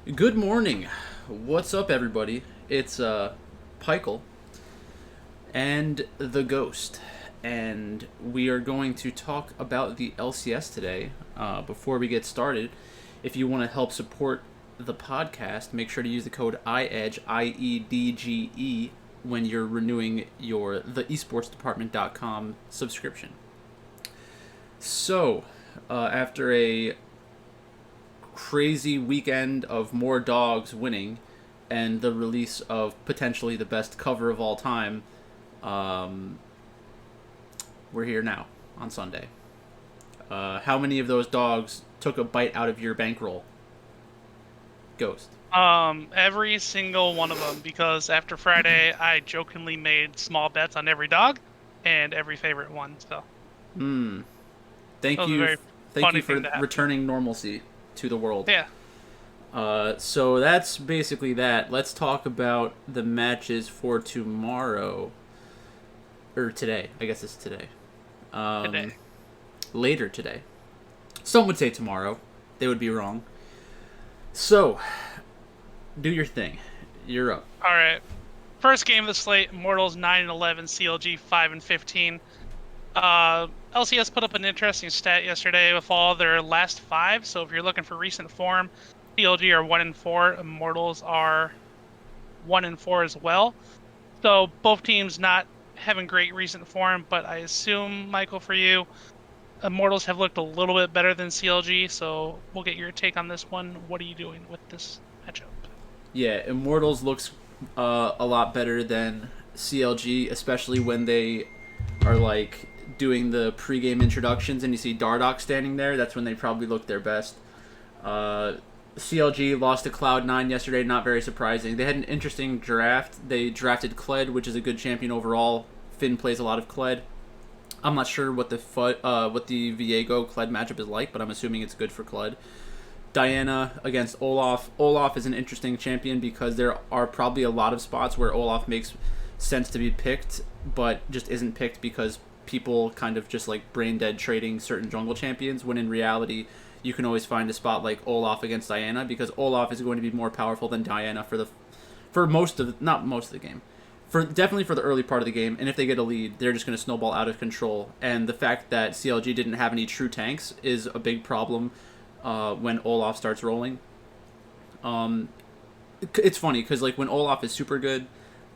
Good morning. What's up, everybody? It's Pikel and the Ghost, and we are going to talk about the LCS today. Before we get started, if you want to help support the podcast, make sure to use the code IEDGE IEDGE when you're renewing your theesportsdepartment.com subscription. So, after a crazy weekend of more dogs winning and the release of potentially the best cover of all time, um, we're here now on Sunday. How many of those dogs took a bite out of your bankroll? Ghost. Every single one of them, because after Friday, I jokingly made small bets on every dog and every favorite one. So Hmm. that Thank was a you. very Thank you funny for thing to happen. returning normalcy to the world. Yeah. So that's basically that. Let's talk about the matches for tomorrow. Or today. I guess it's today. Today. Um, Later today. Some would say tomorrow. They would be wrong. So, do your thing. You're up. All right. First game of the slate: Immortals 9-11, CLG 5-15. LCS put up an interesting stat yesterday with all their last five. So if you're looking for recent form, CLG are 1-4. Immortals are 1-4 as well. So both teams not having great recent form, but I assume, Michael, for you, Immortals have looked a little bit better than CLG, so we'll get your take on this one. What are you doing with this matchup? Yeah, Immortals looks a lot better than CLG, especially when they are like doing the pregame introductions and you see Dardoch standing there. That's when they probably look their best. Uh, CLG lost to Cloud9 yesterday, not very surprising. They had an interesting draft. They drafted Kled, which is a good champion overall. Finn plays a lot of Kled. I'm not sure what the Viego Kled matchup is like, but I'm assuming it's good for Kled. Diana against Olaf. Olaf is an interesting champion because there are probably a lot of spots where Olaf makes sense to be picked, but just isn't picked because people kind of just like brain dead trading certain jungle champions, when in reality you can always find a spot like Olaf against Diana, because Olaf is going to be more powerful than Diana for most of not most of the game, for definitely for the early part of the game. And if they get a lead, they're just going to snowball out of control. And the fact that CLG didn't have any true tanks is a big problem when Olaf starts rolling. Um, it's funny because like when Olaf is super good,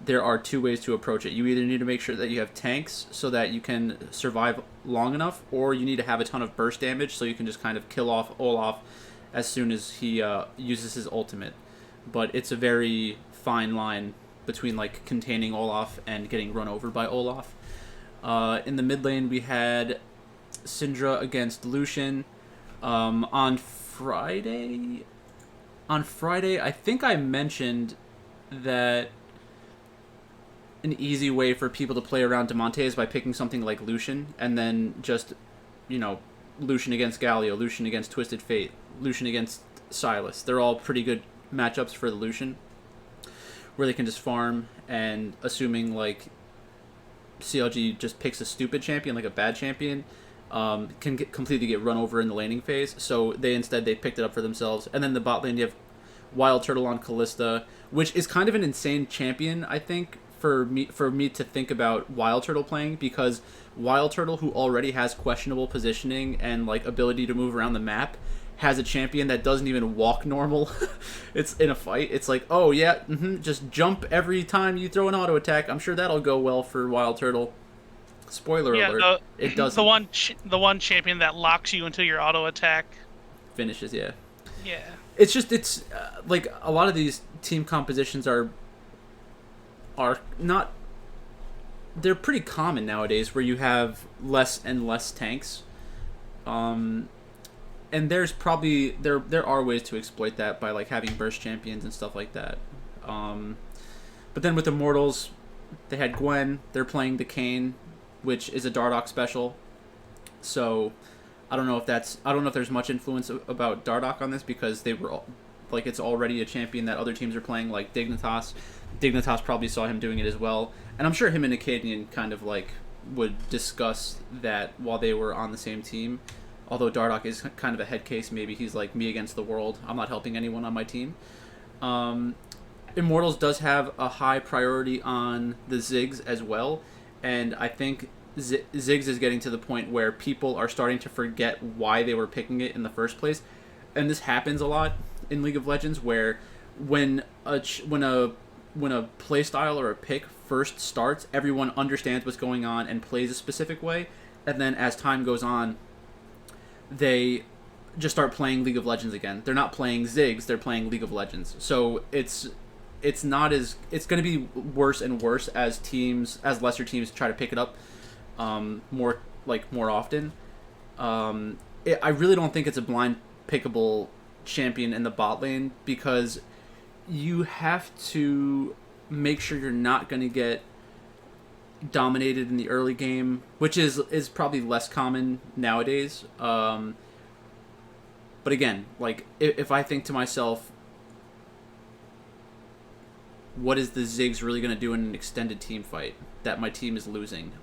there are two ways to approach it. You either need to make sure that you have tanks so that you can survive long enough, or you need to have a ton of burst damage so you can just kind of kill off Olaf as soon as he uses his ultimate. But it's a very fine line between like containing Olaf and getting run over by Olaf. In the mid lane, we had Syndra against Lucian. On Friday, I think I mentioned that an easy way for people to play around Demonte is by picking something like Lucian and then just, you know, Lucian against Galio, Lucian against Twisted Fate, Lucian against Silas. They're all pretty good matchups for the Lucian, where they can just farm, and assuming like CLG just picks a stupid champion, like a bad champion, completely get run over in the laning phase. So they picked it up for themselves. And then the bot lane, you have Wild Turtle on Callista, which is kind of an insane champion, I think, for me to think about Wild Turtle playing, because Wild Turtle, who already has questionable positioning and like ability to move around the map, has a champion that doesn't even walk normal. It's in a fight. It's like, oh yeah, just jump every time you throw an auto attack. I'm sure that'll go well for Wild Turtle. Spoiler Yeah, alert, the it the doesn't. one champion that locks you into your auto attack. Finishes, yeah. Yeah. It's like a lot of these team compositions are not, they're pretty common nowadays, where you have less and less tanks. Um, and there are ways to exploit that by like having burst champions and stuff like that. Um, but then with Immortals, they had Gwen. They're playing the Kayn, which is a Dardoch special. So I don't know if there's much influence about Dardoch on this, because they were like, it's already a champion that other teams are playing, like Dignitas. Dignitas probably saw him doing it as well, and I'm sure him and Acadian kind of like would discuss that while they were on the same team. Although Dardoch is kind of a head case, maybe he's like me against the world. I'm not helping anyone on my team. Um, Immortals does have a high priority on the Ziggs as well, and I think Ziggs is getting to the point where people are starting to forget why they were picking it in the first place, and this happens a lot in League of Legends where when a play style or a pick first starts, everyone understands what's going on and plays a specific way, and then as time goes on, they just start playing League of Legends again. They're not playing Ziggs, they're playing League of Legends. So it's not as it's going to be worse and worse as lesser teams try to pick it up more often. I really don't think it's a blind pickable champion in the bot lane because you have to make sure you're not going to get dominated in the early game, which is probably less common nowadays. But again, like if I think to myself, what is the Ziggs really going to do in an extended team fight that my team is losing?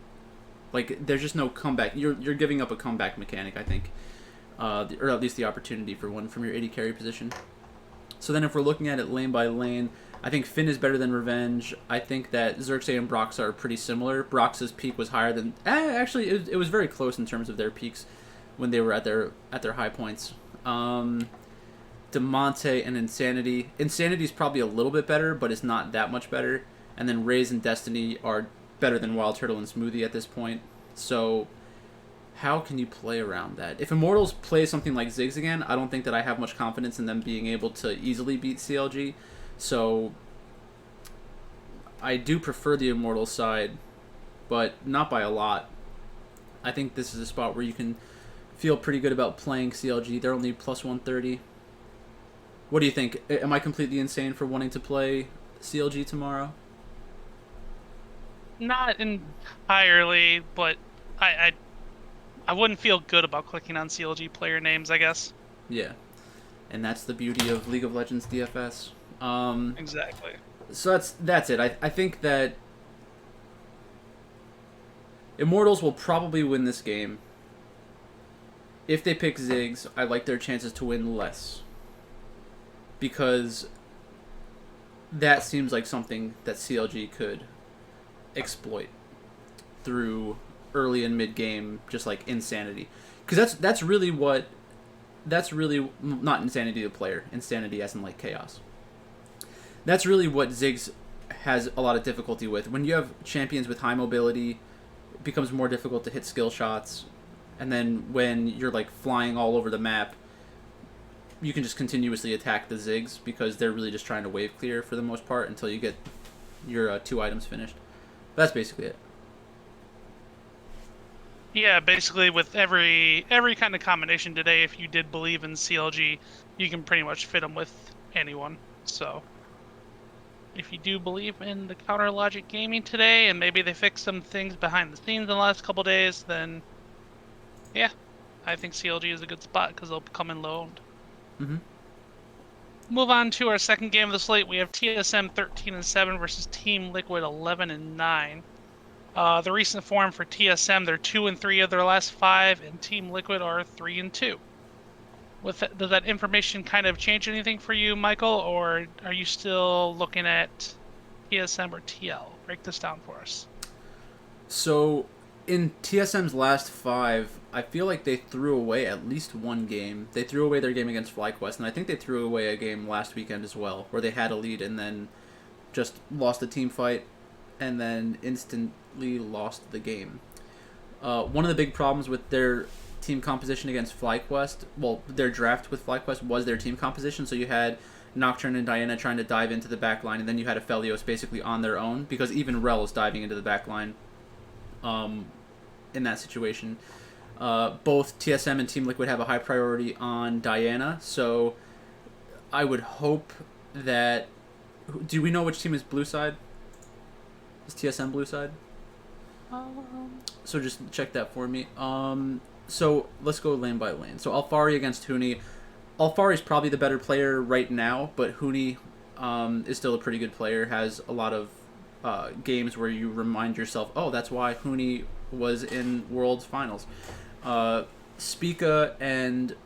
Like, there's just no comeback. You're giving up a comeback mechanic, I think, or at least the opportunity for one from your AD carry position. So then if we're looking at it lane by lane, I think Finn is better than Revenge. I think that Xerxes and Brox are pretty similar. Brox's peak was higher than... actually, it was very close in terms of their peaks when they were at their high points. Demonte and Insanity. Insanity is probably a little bit better, but it's not that much better. And then Raze and Destiny are better than Wild Turtle and Smoothie at this point. So how can you play around that? If Immortals play something like Ziggs again, I don't think that I have much confidence in them being able to easily beat CLG. So I do prefer the Immortals side, but not by a lot. I think this is a spot where you can feel pretty good about playing CLG. They're only plus 130. What do you think? Am I completely insane for wanting to play CLG tomorrow? Not entirely, but I wouldn't feel good about clicking on CLG player names, I guess. Yeah, and that's the beauty of League of Legends DFS. Exactly. So that's it. I think that Immortals will probably win this game. If they pick Ziggs, I like their chances to win less. Because that seems like something that CLG could exploit through early and mid game, just like Insanity. Because that's really not Insanity the player, Insanity as in like Chaos. That's really what Ziggs has a lot of difficulty with. When you have champions with high mobility, it becomes more difficult to hit skill shots. And then when you're like flying all over the map, you can just continuously attack the Ziggs because they're really just trying to wave clear for the most part until you get your 2 items finished. That's basically it. Yeah, basically with every kind of combination today, if you did believe in CLG, you can pretty much fit them with anyone. So if you do believe in the counter logic gaming today, and maybe they fixed some things behind the scenes in the last couple days, then yeah, I think CLG is a good spot because they'll come in low owned. Mm-hmm. Move on to our second game of the slate. We have TSM 13-7 versus Team Liquid 11-9. The recent form for TSM, they're 2-3 of their last 5, and Team Liquid are 3-2. Does that information kind of change anything for you, Michael, or are you still looking at TSM or TL? Break this down for us. So, in TSM's last 5, I feel like they threw away at least one game. They threw away their game against FlyQuest, and I think they threw away a game last weekend as well, where they had a lead and then just lost a team fight and then instantly lost the game. One of the big problems with their team composition against FlyQuest, well, their draft with FlyQuest was their team composition, so you had Nocturne and Diana trying to dive into the backline, and then you had Aphelios basically on their own, because even Rel is diving into the backline in that situation. Both TSM and Team Liquid have a high priority on Diana, so I would hope that... Do we know which team is blue side? Is TSM blue side? So just check that for me. So let's go lane by lane. So Alfari against Huni. Alfari's probably the better player right now, but Huni is still a pretty good player. Has a lot of games where you remind yourself, oh, that's why Huni was in Worlds Finals. Spica and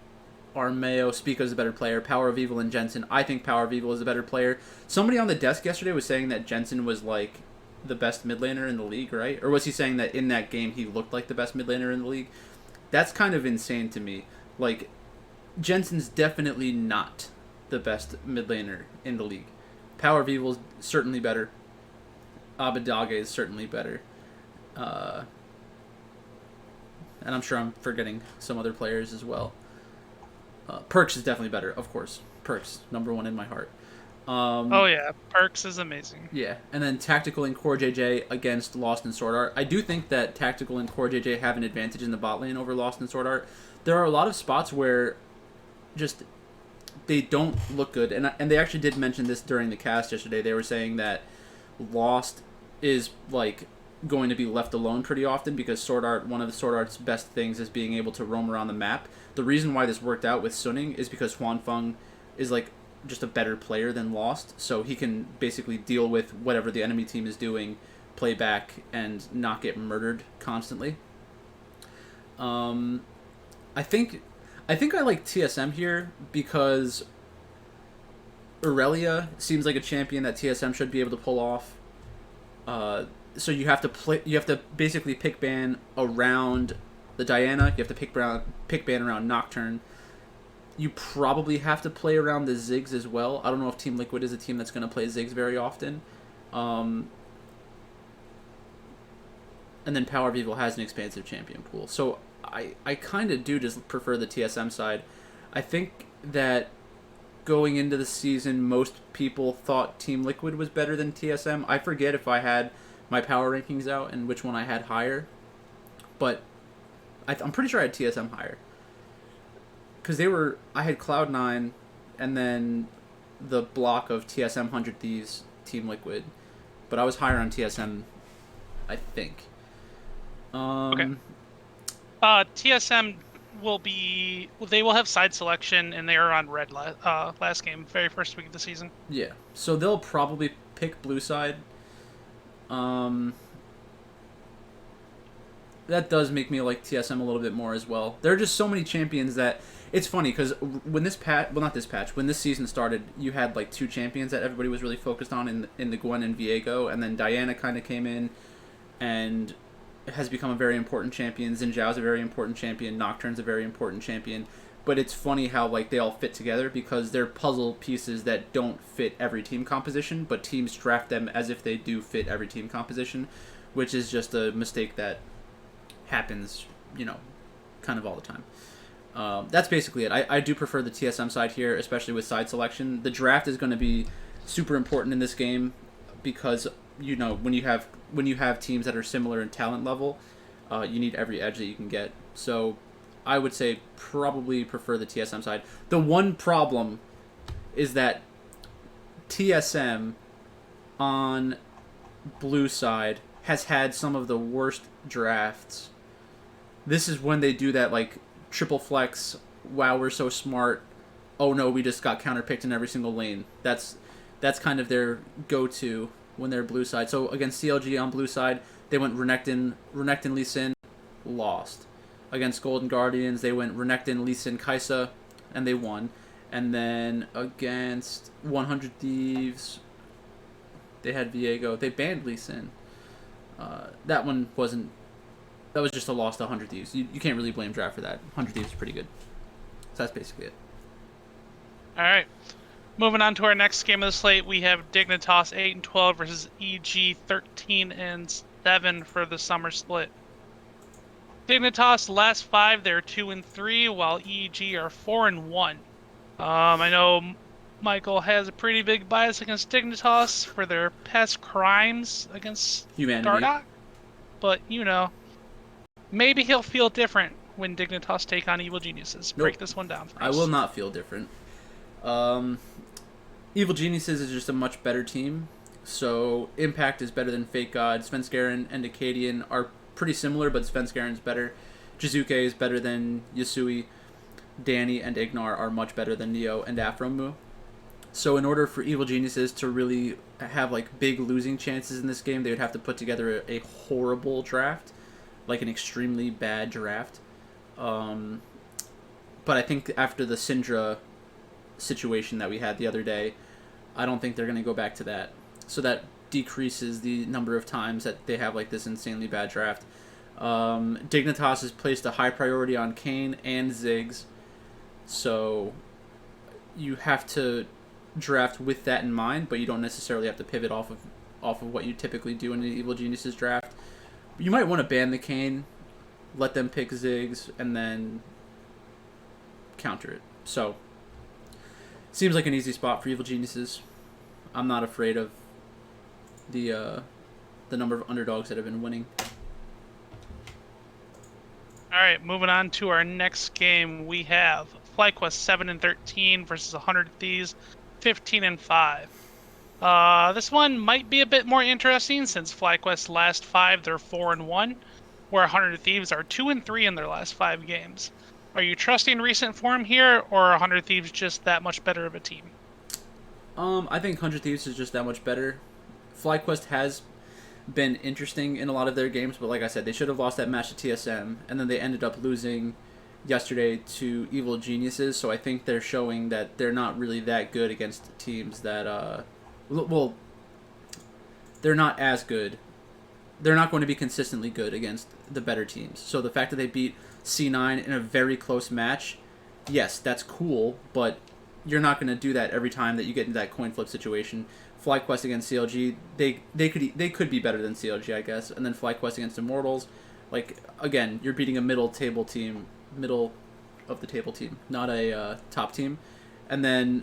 Armeo. Spica is a better player. Power of Evil and Jensen. I think Power of Evil is a better player. Somebody on the desk yesterday was saying that Jensen was like the best mid laner in the league, right? Or was he saying that in that game he looked like the best mid laner in the league? That's kind of insane to me. Like, Jensen's definitely not the best mid laner in the league. Power of Evil is certainly better. Abadage is certainly better. Uh, and I'm sure I'm forgetting some other players as well. Perks is definitely better, of course. Perks, number one in my heart. Oh yeah, Perks is amazing. Yeah, and then Tactical and Core JJ against Lost and Sword Art. I do think that Tactical and Core JJ have an advantage in the bot lane over Lost and Sword Art. There are a lot of spots where just they don't look good, and they actually did mention this during the cast yesterday. They were saying that Lost is like going to be left alone pretty often because Sword Art, one of the Sword Art's best things is being able to roam around the map. The reason why this worked out with Suning is because Huan Feng is like just a better player than Lost, so he can basically deal with whatever the enemy team is doing, play back, and not get murdered constantly. I think I like TSM here because Aurelia seems like a champion that TSM should be able to pull off. So you have to play. You have to basically pick ban around the Diana. You have to pick ban around Nocturne. You probably have to play around the Ziggs as well. I don't know if Team Liquid is a team that's going to play Ziggs very often. And then Power of Evil has an expansive champion pool. So I kind of do just prefer the TSM side. I think that going into the season, most people thought Team Liquid was better than TSM. I forget if I had my power rankings out and which one I had higher. But I'm pretty sure I had TSM higher. Because I had Cloud9 and then the block of TSM 100 Thieves, Team Liquid. But I was higher on TSM, I think. Okay. TSM they will have side selection, and they are on red last game, very first week of the season. Yeah, so they'll probably pick blue side. That does make me like TSM a little bit more as well. There are just so many champions that it's funny because when when this season started, you had like two champions that everybody was really focused on in the Gwen and Viego, and then Diana kind of came in and has become a very important champion. Xin Zhao's a very important champion. Nocturne's a very important champion. But it's funny how like they all fit together because they're puzzle pieces that don't fit every team composition, but teams draft them as if they do fit every team composition, which is just a mistake that happens, kind of all the time. That's basically it. I do prefer the TSM side here, especially with side selection. The draft is going to be super important in this game because when you have teams that are similar in talent level, you need every edge that you can get. So I would say probably prefer the TSM side. The one problem is that TSM on blue side has had some of the worst drafts. This is when they do that like triple flex, wow, we're so smart, oh no, we just got counterpicked in every single lane. That's kind of their go-to when they're blue side. So against CLG on blue side, they went Renekton Lee Sin, lost. Against Golden Guardians, they went Renekton Lee Sin Kaisa, and they won. And then against 100 Thieves, they had Viego. They banned Lee Sin. That was just a loss to 100 Thieves. You can't really blame draft for that. 100 Thieves is pretty good. So that's basically it. All right. Moving on to our next game of the slate, we have Dignitas 8-12 versus EG 13-7 for the summer split. Dignitas last 5, they're 2-3, while EG are 4-1. I know Michael has a pretty big bias against Dignitas for their past crimes against Dardoch, but maybe he'll feel different when Dignitas take on Evil Geniuses. Nope. Break this one down for us. I will not feel different. Evil Geniuses is just a much better team. So Impact is better than Fake God. Svenskeren and Acadian are pretty similar, but Svenskeren's better. Jizuke is better than Yasui. Danny and Ignar are much better than Neo and Afromu. So in order for Evil Geniuses to really have like big losing chances in this game, they would have to put together a horrible draft, like an extremely bad draft. But I think after the Syndra situation that we had the other day, I don't think they're going to go back to that. So that decreases the number of times that they have like this insanely bad draft. Dignitas has placed a high priority on Kayn and Ziggs, so you have to draft with that in mind, but you don't necessarily have to pivot off of what you typically do in an Evil Geniuses draft. You might want to ban the Kayn, let them pick Ziggs, and then counter it. So, seems like an easy spot for Evil Geniuses. I'm not afraid of the number of underdogs that have been winning. All right, moving on to our next game, we have FlyQuest 7-13 versus 100 Thieves 15-5. This one might be a bit more interesting since FlyQuest's last 5 they're 4-1, where 100 Thieves are 2-3 in their last 5 games. Are you trusting recent form here, or are 100 Thieves just that much better of a team? I think 100 Thieves is just that much better. FlyQuest has been interesting in a lot of their games, but like I said, they should have lost that match to TSM, and then they ended up losing yesterday to Evil Geniuses, so I think they're showing that they're not really that good against teams that, well, they're not as good. They're not going to be consistently good against the better teams. So the fact that they beat C9 in a very close match, yes, that's cool, but you're not going to do that every time that you get into that coin flip situation. FlyQuest against CLG, they could be better than CLG, I guess. And then FlyQuest against Immortals, like, again, you're beating a middle of the table team, not a top team. And then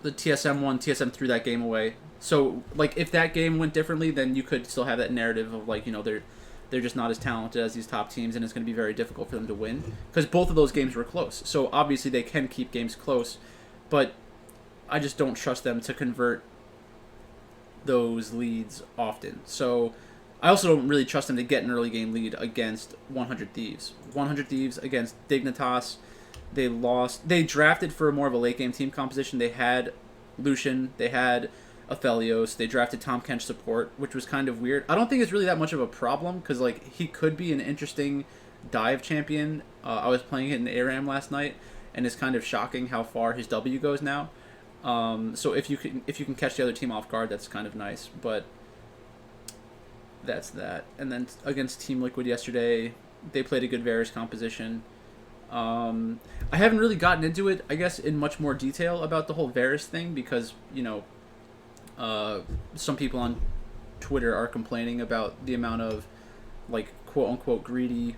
the TSM threw that game away. So, like, if that game went differently, then you could still have that narrative of, like, you know, they're just not as talented as these top teams, and it's going to be very difficult for them to win. Because both of those games were close. So, obviously, they can keep games close. But I just don't trust them to convert those leads often. So, I also don't really trust them to get an early game lead against 100 Thieves. 100 Thieves against Dignitas, they lost. They drafted for more of a late game team composition. They had Lucian, they had Aphelios, they drafted Tom Kench support, which was kind of weird. I don't think it's really that much of a problem, because like he could be an interesting dive champion. I was playing it in ARAM last night, and it's kind of shocking how far his W goes now. So if you can catch the other team off guard, that's kind of nice. But that's that. And then against Team Liquid yesterday, they played a good Varus composition. I haven't really gotten into it, I guess, in much more detail about the whole Varus thing, because, you know, some people on Twitter are complaining about the amount of, like, quote-unquote greedy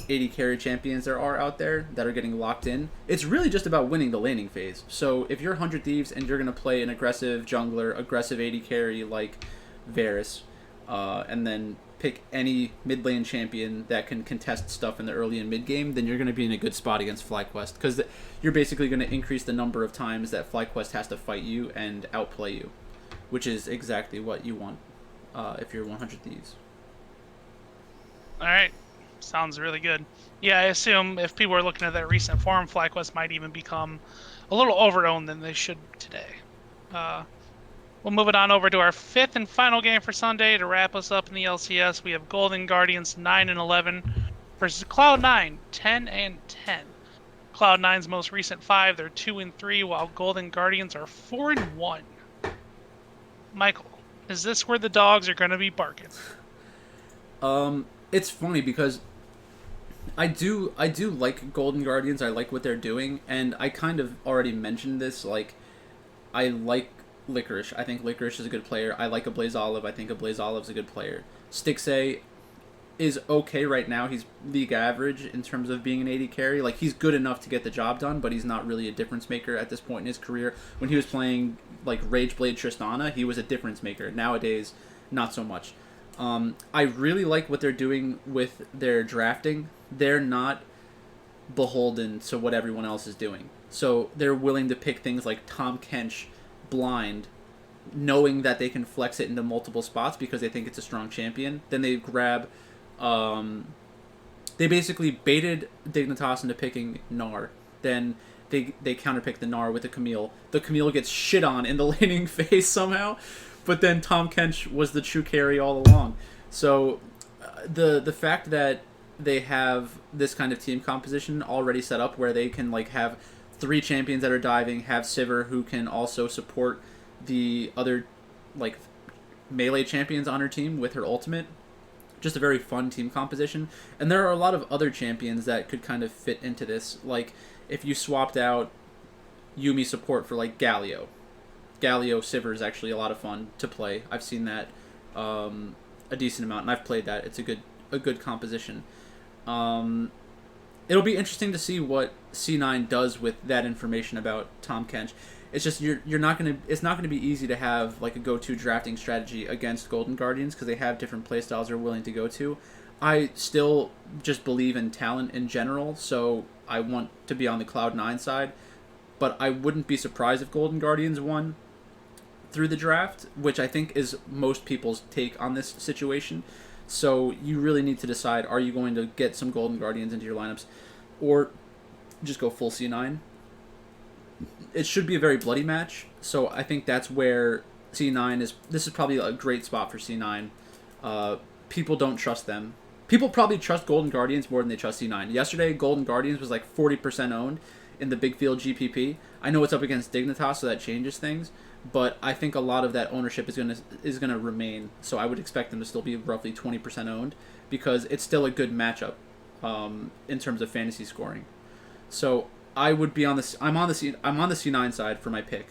AD carry champions there are out there that are getting locked in. It's really just about winning the laning phase. So if you're 100 Thieves and you're going to play an aggressive jungler, aggressive AD carry like Varus, and then pick any mid lane champion that can contest stuff in the early and mid game, then you're going to be in a good spot against FlyQuest, because you're basically going to increase the number of times that FlyQuest has to fight you and outplay you, which is exactly what you want if you're 100 Thieves. All right. Sounds really good. Yeah, I assume if people are looking at that recent form, FlyQuest might even become a little overowned than they should today. We'll move it on over to our 5th and final game for Sunday to wrap us up in the LCS. We have Golden Guardians 9-11 versus Cloud9 10-10. Cloud9's most recent 5, they're 2-3, while Golden Guardians are 4-1. Michael, is this where the dogs are going to be barking? It's funny because I do like Golden Guardians. I like what they're doing, and I kind of already mentioned this. Like, I like Licorice. I think Licorice is a good player. I like a Blaze Olive. I think a Blaze Olive's a good player. Stixxay is okay right now. He's league average in terms of being an AD carry. Like, he's good enough to get the job done, but he's not really a difference maker at this point in his career. When he was playing like Rageblade Tristana, he was a difference maker. Nowadays, not so much. I really like what they're doing with their drafting. They're not beholden to what everyone else is doing. So they're willing to pick things like Tom Kench blind, knowing that they can flex it into multiple spots because they think it's a strong champion. Then they grab... they basically baited Dignitas into picking Gnar. Then they counterpick the Gnar with the Camille. The Camille gets shit on in the laning phase somehow. But then Tom Kench was the true carry all along. So the fact that they have this kind of team composition already set up where they can like have three champions that are diving, have Sivir who can also support the other like melee champions on her team with her ultimate. Just a very fun team composition. And there are a lot of other champions that could kind of fit into this. Like if you swapped out Yumi support for like Galio. Galio Sivir is actually a lot of fun to play. I've seen that a decent amount, and I've played that. It's a good composition. It'll be interesting to see what C9 does with that information about Tom Kench. It's just you're not gonna it's not gonna be easy to have like a go-to drafting strategy against Golden Guardians because they have different playstyles they're willing to go to. I still just believe in talent in general, so I want to be on the Cloud9 side, but I wouldn't be surprised if Golden Guardians won through the draft, which I think is most people's take on this situation. So you really need to decide, are you going to get some Golden Guardians into your lineups or just go full C9? It should be a very bloody match, so I think that's where C9 is. This is probably a great spot for C9. People don't trust them. People probably trust Golden Guardians more than they trust C9. Yesterday, Golden Guardians was like 40% owned in the Big Field GPP. I know it's up against Dignitas, so that changes things, but I think a lot of that ownership is gonna remain. So I would expect them to still be roughly 20% owned because it's still a good matchup in terms of fantasy scoring. So I would be on this. I'm on the C9 side for my pick.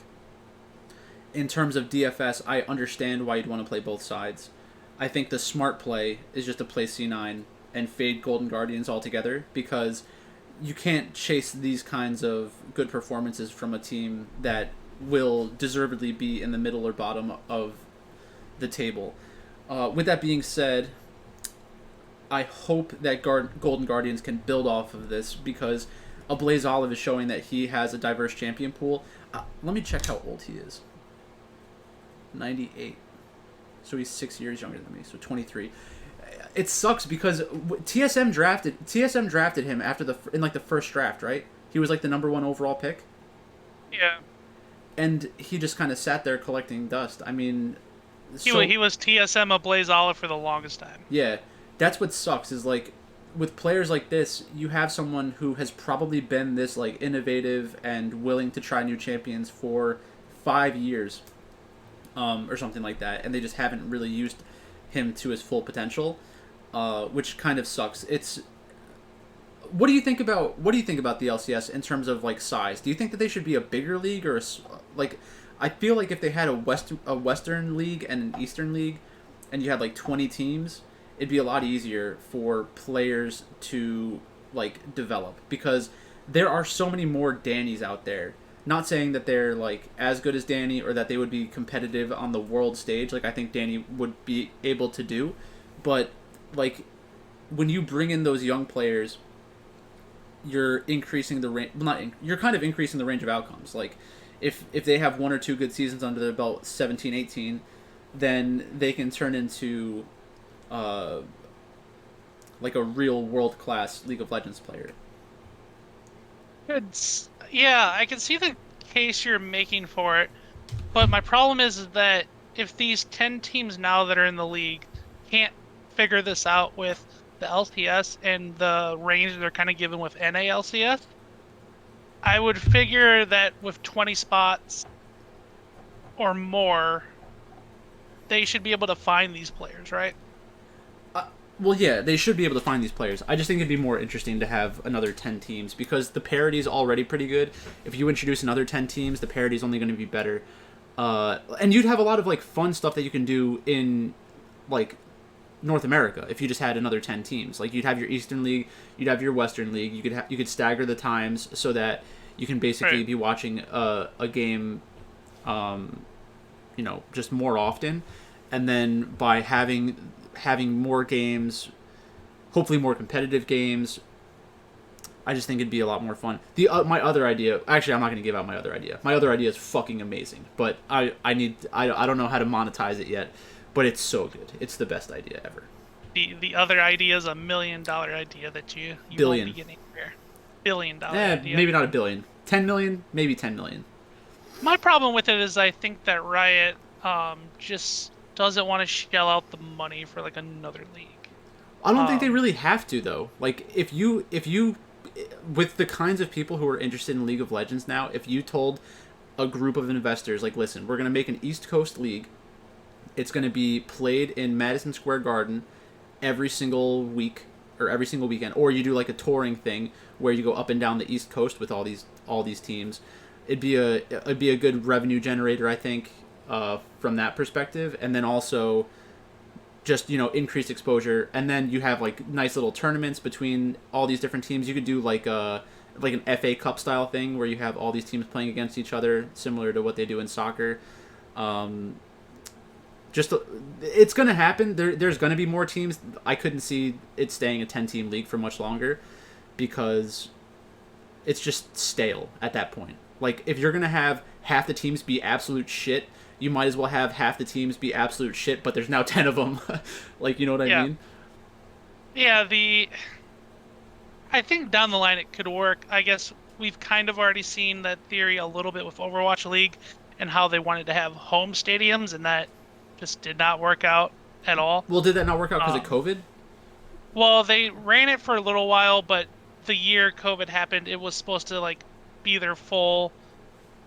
In terms of DFS, I understand why you'd want to play both sides. I think the smart play is just to play C9 and fade Golden Guardians altogether because you can't chase these kinds of good performances from a team that will deservedly be in the middle or bottom of the table. With that being said, I hope that Golden Guardians can build off of this because Blaze Olive is showing that he has a diverse champion pool. Let me check how old he is. 98. So he's 6 years younger than me, so 23. It sucks because TSM drafted him after in like the first draft, right? He was like the number 1 overall pick. Yeah. And he just kind of sat there collecting dust. I mean, he was TSM of Blaze Olive for the longest time. Yeah, that's what sucks is like with players like this, you have someone who has probably been this like innovative and willing to try new champions for 5 years, or something like that, and they just haven't really used him to his full potential, which kind of sucks. What do you think about the LCS in terms of like size? Do you think that they should be a bigger league or like? I feel like if they had a Western league and an Eastern league, and you had like 20 teams, it'd be a lot easier for players to like develop because there are so many more Dannys out there. Not saying that they're like as good as Danny or that they would be competitive on the world stage like I think Danny would be able to do, but like when you bring in those young players, you're increasing the range. Well, you're kind of increasing the range of outcomes. Like if they have 1 or 2 good seasons under their belt, 17, 18, then they can turn into like a real world-class League of Legends player. Yeah, I can see the case you're making for it, but my problem is that if these 10 teams now that are in the league can't figure this out with the LCS and the range they're kind of given with NALCS, I would figure that with 20 spots or more, they should be able to find these players, right? Well, yeah, they should be able to find these players. I just think it'd be more interesting to have another 10 teams because the parity is already pretty good. If you introduce another 10 teams, the parity is only going to be better. And you'd have a lot of like fun stuff that you can do in like North America if you just had another 10 teams. Like you'd have your Eastern League, you'd have your Western League. You could stagger the times so that you can basically be watching a game, just more often, and then by having more games, hopefully more competitive games, I just think it'd be a lot more fun. My other idea, actually, I'm not going to give out my other idea. My other idea is fucking amazing, but I don't know how to monetize it yet, but it's so good. It's the best idea ever. The other idea is $1 million idea that you billion. won't be getting anywhere. $1 billion idea. Maybe not $1 billion. 10 million, maybe 10 million. My problem with it is I think that Riot just doesn't want to shell out the money for like another league. I don't think they really have to though. Like if you with the kinds of people who are interested in League of Legends now, if you told a group of investors like, listen, we're going to make an East Coast league. It's going to be played in Madison Square Garden every single week or every single weekend, or you do like a touring thing where you go up and down the East Coast with all these teams. It'd be a good revenue generator, I think, from that perspective, and then also just increased exposure, and then you have like nice little tournaments between all these different teams. You could do like an FA Cup style thing where you have all these teams playing against each other, similar to what they do in soccer. Um, just it's gonna happen. There's gonna be more teams. I couldn't see it staying a 10-team league for much longer because it's just stale at that point. Like if you're gonna have half the teams be absolute shit, you might as well have half the teams be absolute shit, but there's now 10 of them. Like, you know what I mean? Yeah, I think down the line it could work. I guess we've kind of already seen that theory a little bit with Overwatch League and how they wanted to have home stadiums, and that just did not work out at all. Well, did that not work out because of COVID? Well, they ran it for a little while, but the year COVID happened, it was supposed to like be their full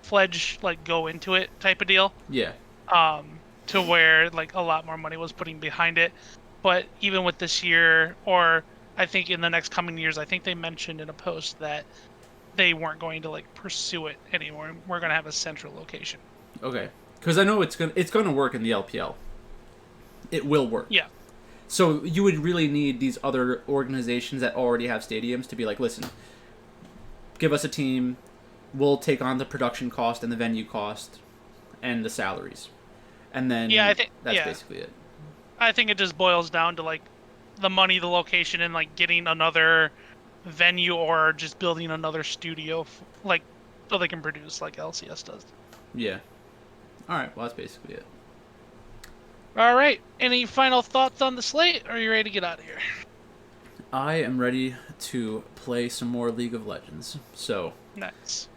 fledged like go into it type of deal. Yeah. To where like a lot more money was putting behind it. But even with this year, or I think in the next coming years, I think they mentioned in a post that they weren't going to like pursue it anymore. We're gonna have a central location. Okay. Because I know it's gonna work in the LPL. It will work. Yeah. So you would really need these other organizations that already have stadiums to be like, listen, give us a team, we'll take on the production cost and the venue cost and the salaries. And then I think that's basically it. I think it just boils down to like the money, the location, and like getting another venue or just building another studio, like so they can produce like LCS does. Yeah. All right. Well, that's basically it. All right. Any final thoughts on the slate? Or are you ready to get out of here? I am ready to play some more League of Legends. So. Nice.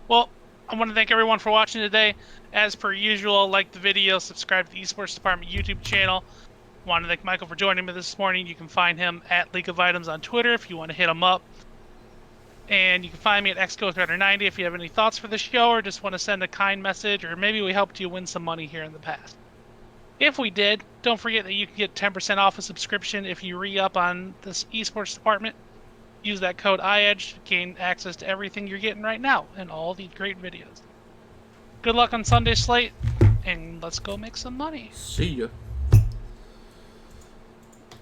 Well, I want to thank everyone for watching today. As per usual, like the video, subscribe to the Esports Department YouTube channel. Want to thank Michael for joining me this morning. You can find him at League of Items on Twitter if you want to hit him up. And you can find me at XGoThreader90 if you have any thoughts for the show or just want to send a kind message, or maybe we helped you win some money here in the past. If we did, don't forget that you can get 10% off a subscription if you re-up on this Esports Department. Use that code IEDGE to gain access to everything you're getting right now and all these great videos. Good luck on Sunday slate, and let's go make some money. See ya.